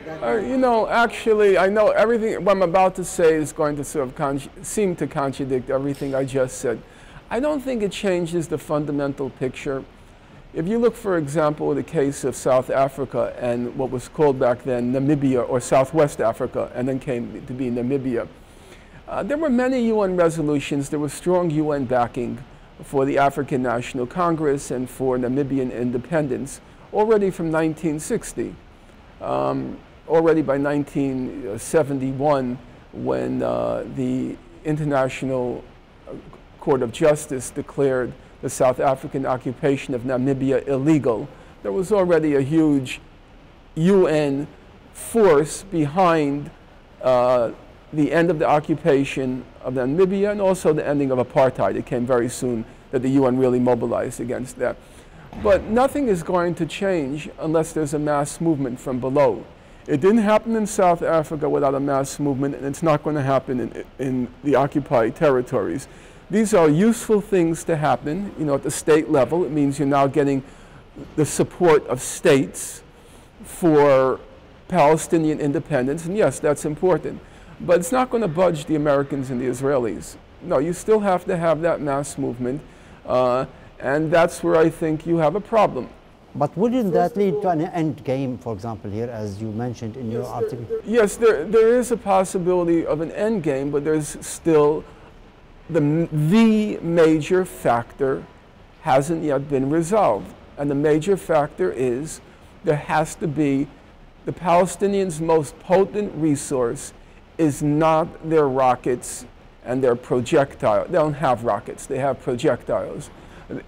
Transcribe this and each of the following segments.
You know, actually, I know everything what I'm about to say is going to sort of seem to contradict everything I just said. I don't think it changes the fundamental picture. If you look, for example, the case of South Africa and what was called back then Namibia, or Southwest Africa, and then came to be Namibia, there were many UN resolutions. There was strong UN backing for the African National Congress and for Namibian independence already from 1960. Already by 1971, when the International Court of Justice declared the South African occupation of Namibia illegal, there was already a huge UN force behind the end of the occupation of Namibia and also the ending of apartheid. It came very soon that the UN really mobilized against that. But nothing is going to change unless there's a mass movement from below. It didn't happen in South Africa without a mass movement, and it's not going to happen in the occupied territories. These are useful things to happen, you know, at the state level. It means you're now getting the support of states for Palestinian independence, and yes, that's important. But it's not going to budge the Americans and the Israelis. No, you still have to have that mass movement, and that's where I think you have a problem. But wouldn't that lead to an end game, for example, here, as you mentioned in your article? Yes, there is a possibility of an end game, but there's still the major factor hasn't yet been resolved. And the major factor is there has to be the Palestinians' most potent resource is not their rockets and their projectiles. They don't have rockets, they have projectiles.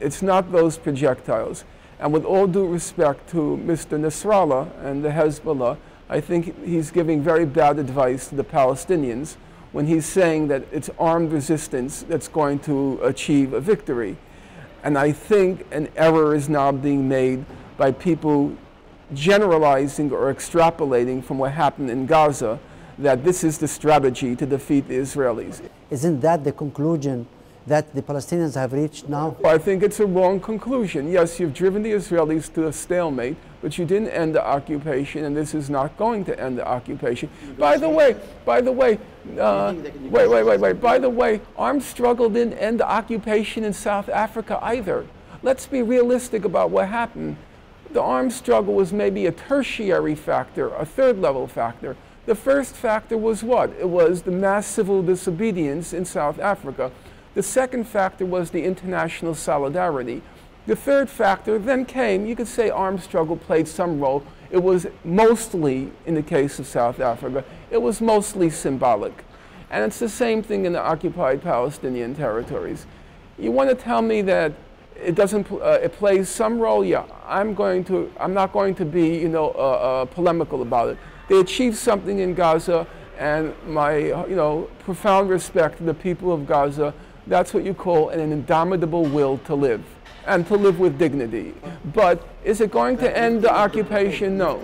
It's not those projectiles. And with all due respect to Mr. Nasrallah and the Hezbollah, I think he's giving very bad advice to the Palestinians when he's saying that it's armed resistance that's going to achieve a victory. And I think an error is now being made by people generalizing or extrapolating from what happened in Gaza, that this is the strategy to defeat the Israelis. Isn't that the conclusion that the Palestinians have reached now? I think it's a wrong conclusion. Yes, you've driven the Israelis to a stalemate, but you didn't end the occupation, and this is not going to end the occupation. By the way, armed struggle didn't end the occupation in South Africa either. Let's be realistic about what happened. The armed struggle was maybe a tertiary factor, a third-level factor. The first factor was what? It was the mass civil disobedience in South Africa. The second factor was the international solidarity. The third factor then came, you could say armed struggle played some role. It was mostly, in the case of South Africa, it was mostly symbolic. And it's the same thing in the occupied Palestinian territories. You want to tell me that it doesn't, it plays some role? Yeah, I'm not going to be, you know, polemical about it. They achieved something in Gaza, and my, you know, profound respect to the people of Gaza. That's what you call an indomitable will to live, and to live with dignity. But is it going to end the occupation? No.